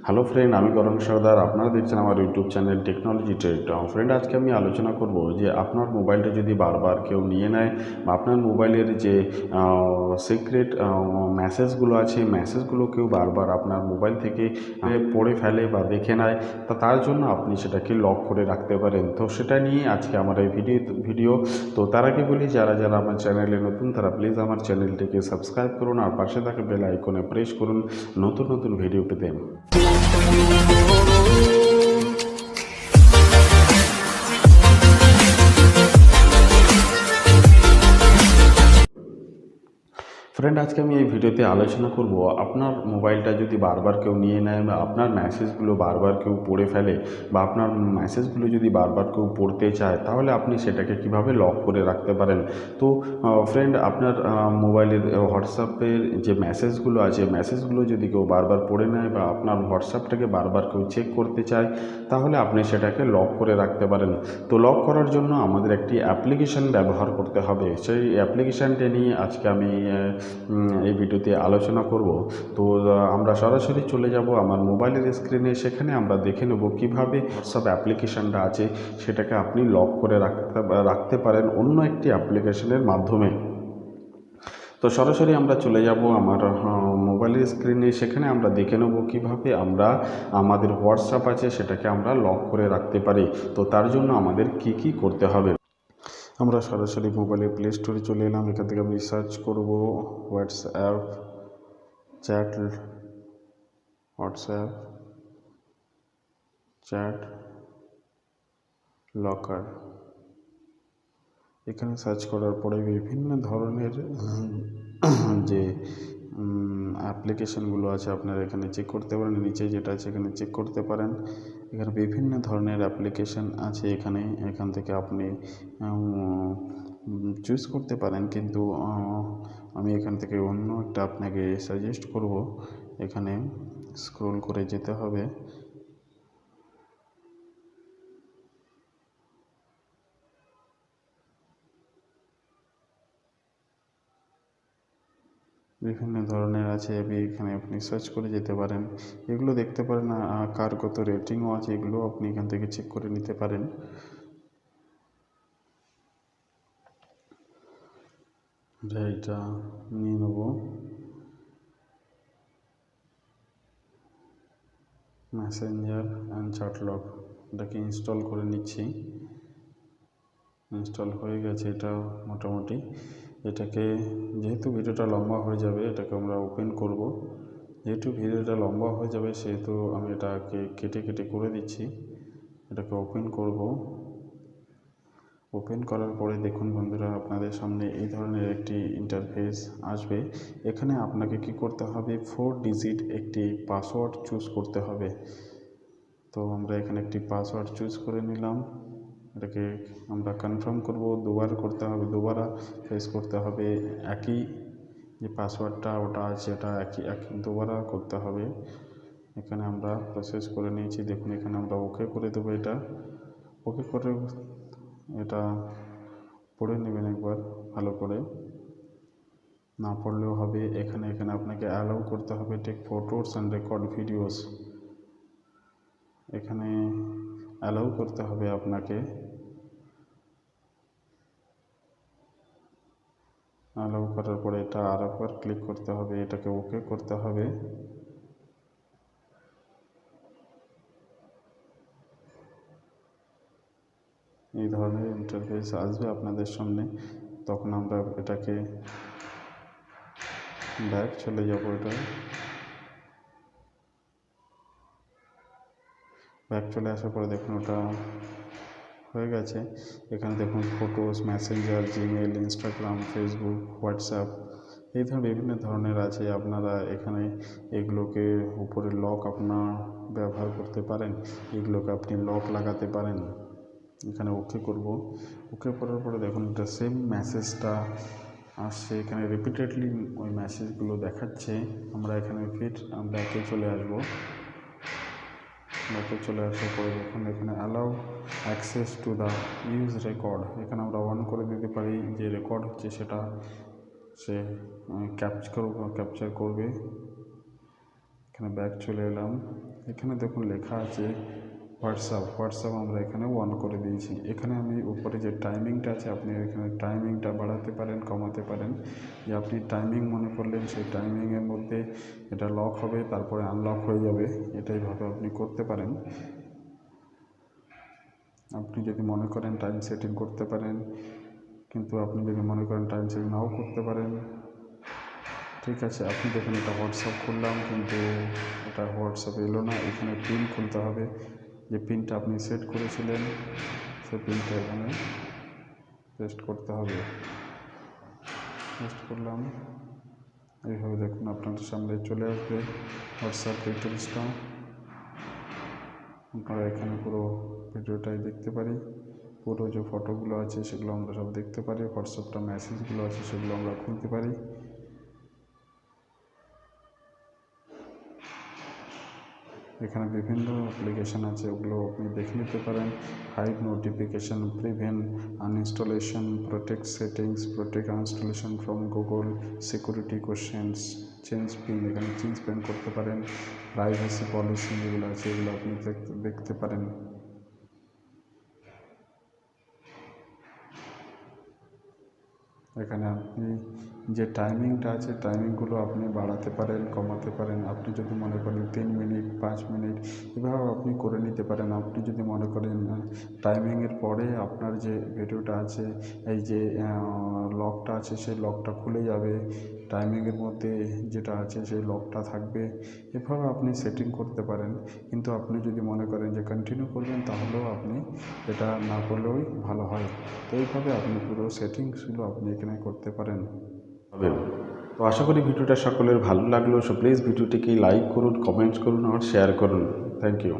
Hello friend, আমি গৌরং সর্দার। আপনারা দেখছেন আমার YouTube channel technology trade. Friend, আজকে আমি আলোচনা করব যে আপনার মোবাইলটা যদি বারবার কেউ নিয়ে নেয় বা আপনার মোবাইলের যে সিক্রেট মেসেজগুলো আছে, মেসেজগুলো কেউ বারবার আপনার মোবাইল থেকে পড়ে ফেলে বা দেখে নেয়, তা তার জন্য আপনি সেটাকে লক করে রাখতে পারেন। তো সেটা নিয়ে আজকে আমার এই ভিডিও। তো তার আগে বলি, যারা যারা আমার চ্যানেলে নতুন তারা প্লিজ আমার চ্যানেলটিকে সাবস্ক্রাইব করুন আর পাশে থাকা বেল আইকনে প্রেস করুন নতুন নতুন ভিডিও পেতে। ফ্রেন্ড, আজকে আমি এই ভিডিওতে আলোচনা করব আপনার মোবাইলটা যদি বারবার কেউ নিয়ে নেয় বা আপনার মেসেজগুলো বারবার কেউ পড়ে ফেলে বা আপনার মেসেজগুলো যদি বারবার কেউ পড়তে চায়, তাহলে আপনি সেটাকে কিভাবে লক করে রাখতে পারেন। তো ফ্রেন্ড, আপনার মোবাইলের হোয়াটসঅ্যাপের যে মেসেজগুলো আছে, মেসেজগুলো যদি কেউ বারবার পড়ে নেয় বা আপনার হোয়াটসঅ্যাপটাকে বারবার কেউ চেক করতে চায়, তাহলে আপনি সেটাকে লক করে রাখতে পারেন। তো লক করার জন্য আমাদের একটি অ্যাপ্লিকেশন ব্যবহার করতে হবে। সেই অ্যাপ্লিকেশানটা নিয়ে আজকে আমি এই ভিডিওতে আলোচনা করব। তো আমরা সরাসরি চলে যাব আমার মোবাইলের স্ক্রিনে। সেখানে আমরা দেখে নেব কীভাবে হোয়াটসঅ্যাপ অ্যাপ্লিকেশানটা আছে সেটাকে আপনি লক করে রাখতে পারেন অন্য একটি অ্যাপ্লিকেশনের মাধ্যমে। তো সরাসরি আমরা চলে যাব আমার মোবাইলের স্ক্রিনে। সেখানে আমরা দেখে নেব কীভাবে আমরা আমাদের হোয়াটসঅ্যাপ আছে সেটাকে আমরা লক করে রাখতে পারি। তো তার জন্য আমাদের কি কি করতে হবে। আমরা সরাসরি মোবাইলের প্লে স্টোরে চলে এলাম। এখান থেকে আমি সার্চ করব হোয়াটসঅ্যাপ চ্যাট লকার। এখানে সার্চ করার পরে বিভিন্ন ধরনের যে অ্যাপ্লিকেশানগুলো আছে আপনারা এখানে চেক করতে পারেন। নিচে যেটা আছে এখানে চেক করতে পারেন। এখানে বিভিন্ন ধরনের অ্যাপ্লিকেশান আছে। এখান থেকে আপনি চুজ করতে পারেন, কিন্তু আমি এখান থেকে অন্য একটা আপনাকে সাজেস্ট করব। এখানে স্ক্রল করে যেতে হবে। বিভিন্ন ধরনের আছে, এখানে আপনি সার্চ করে যেতে পারেন। এগুলো দেখতে পারেন কার কত রেটিংও আছে, এগুলো আপনি এখান থেকে চেক করে নিতে পারেন। এটা নিয়ে নেব মেসেঞ্জার অ্যান্ড চ্যাট লক। এটাকে ইনস্টল করে নিচ্ছি। ইনস্টল হয়ে গেছে এটা মোটামুটি। এটাকে যেহেতু ভিডিওটা লম্বা হয়ে যাবে, এটাকে আমরা ওপেন করব। যেহেতু ভিডিওটা লম্বা হয়ে যাবে সেহেতু আমি এটাকে কেটে কেটে করে দিচ্ছি। এটাকে ওপেন করব। ওপেন করার পরে দেখুন বন্ধুরা, আপনাদের সামনে এই ধরনের একটি ইন্টারফেস আসবে। এখানে আপনাকে কি করতে হবে, 4 ডিজিট একটি পাসওয়ার্ড চুজ করতে হবে। তো আমরা এখানে একটি পাসওয়ার্ড চুজ করে নিলাম। এটাকে আমরা কনফার্ম করব। দুবার করতে হবে, দুবার প্রেস করতে হবে। একই যে পাসওয়ার্ডটা ওটা আছে এটা একই দুবার করতে হবে। এখানে আমরা প্রসেস করে নিয়েছি। দেখুন এখানে আমরা ওকে করে দেবো। এটা ওকে করে এটা পড়ে নেবেন একবার ভালো করে, না পড়লেও হবে। এখানে আপনাকে অ্যালাউ করতে হবে take photos and record videos. এখানে অ্যালাউ করতে হবে আপনাকে। অ্যালাউ করার পরে এটা আর একবার ক্লিক করতে হবে, এটাকে ওকে করতে হবে। এই ধরনের ইন্টারফেস আসবে আপনাদের সামনে। তখন আমরা এটাকে ব্যাক চলে যাব। এটা ব্যাক চলে আসার পরে দেখুন ওটা হয়ে গেছে। এখানে দেখুন photos, Messenger, Gmail, Instagram, Facebook, WhatsApp এই ধরনের বিভিন্ন ধরনের আছে। আপনারা এখানে এগুলোকে উপরে লক আপনার ব্যবহার করতে পারেন। এগুলোকে আপনি লক লাগাতে পারেন। এখানে ওকে করব। ওকে করার পরে দেখুন এটা সেম মেসেজটা আসছে। এখানে রিপিটেডলি ওই মেসেজগুলো দেখাচ্ছে। আমরা এখানে ব্যাকে চলে আসব। ব্যাকে চলে আসার পরে দেখুন এখানে allow access to the use record. এখানে আমরা অন করে দিতে পারি, যে রেকর্ড হচ্ছে সেটা সে ক্যাপচার করবে। এখানে ব্যাক চলে এলাম। এখানে দেখুন লেখা আছে হোয়াটসঅ্যাপ আমরা এখানে অন করে দিয়েছি। এখানে আমি উপরে যে টাইমিংটা আছে আপনি এখানে টাইমিংটা বাড়াতে পারেন, কমাতে পারেন। যে আপনি টাইমিং মনে করলেন সেই টাইমিংয়ের মধ্যে এটা লক হবে, তারপরে আনলক হয়ে যাবে, এটাইভাবে আপনি করতে পারেন। আপনি যদি মনে করেন টাইম সেটিং করতে পারেন, কিন্তু আপনি যদি মনে করেন টাইম সেটিং নাও করতে পারেন। ঠিক আছে, আপনি দেখুন এটা হোয়াটসঅ্যাপ খুললাম কিন্তু এটা হোয়াটসঅ্যাপ এলো না। এখানে পিন খুলতে হবে, যে পিনটা আপনি সেট করেছিলেন সেই পিনটা এখানে পেস্ট করতে হবে। পেস্ট করলাম, এইভাবে দেখুন আপনাদের সামনে চলে আসবে হোয়াটসঅ্যাপ ডিটেলসটা। আপনারা এখানে পুরো ভিডিওটাই দেখতে পারি, পুরো যে ফটোগুলো আছে সেগুলো আমরা সব দেখতে পারি, হোয়াটসঅ্যাপটা মেসেজগুলো আছে সেগুলো আমরা খুলতে পারি। এখানে বিভিন্ন অ্যাপ্লিকেশান আছে, ওগুলো আপনি দেখে নিতে পারেন। Hide notification, prevent uninstallation, protect settings, protect uninstallation from Google, security questions, change pin, এখানে চেঞ্জ পিন করতে পারেন। প্রাইভেসি পলিসি যেগুলো আছে এগুলো আপনি দেখতে পারেন। এখানে আপনি যে টাইমিংটা আছে টাইমিংগুলো আপনি বাড়াতে পারেন, কমাতে পারেন। আপনি যদি মনে করেন 3 মিনিট, 5 মিনিট, এভাবে আপনি করে নিতে পারেন। আপনি যদি মনে করেন টাইমিংয়ের পরে আপনার যে ভিডিওটা আছে, এই যে লকটা আছে সেই লকটা খুলে যাবে, টাইমিংয়ের মধ্যে যেটা আছে সেই লকটা থাকবে, এভাবে আপনি সেটিং করতে পারেন। কিন্তু আপনি যদি মনে করেন যে কন্টিনিউ করবেন তাহলেও আপনি এটা না করলেই ভালো হয়। তো এইভাবে আপনি পুরো সেটিংসগুলো আপনি এখানে করতে পারেন। তো আশা করি ভিডিওটা সকলের ভালো লাগলো। সো প্লিজ ভিডিওটিকে লাইক করুন, কমেন্টস করুন আর শেয়ার করুন। Thank you.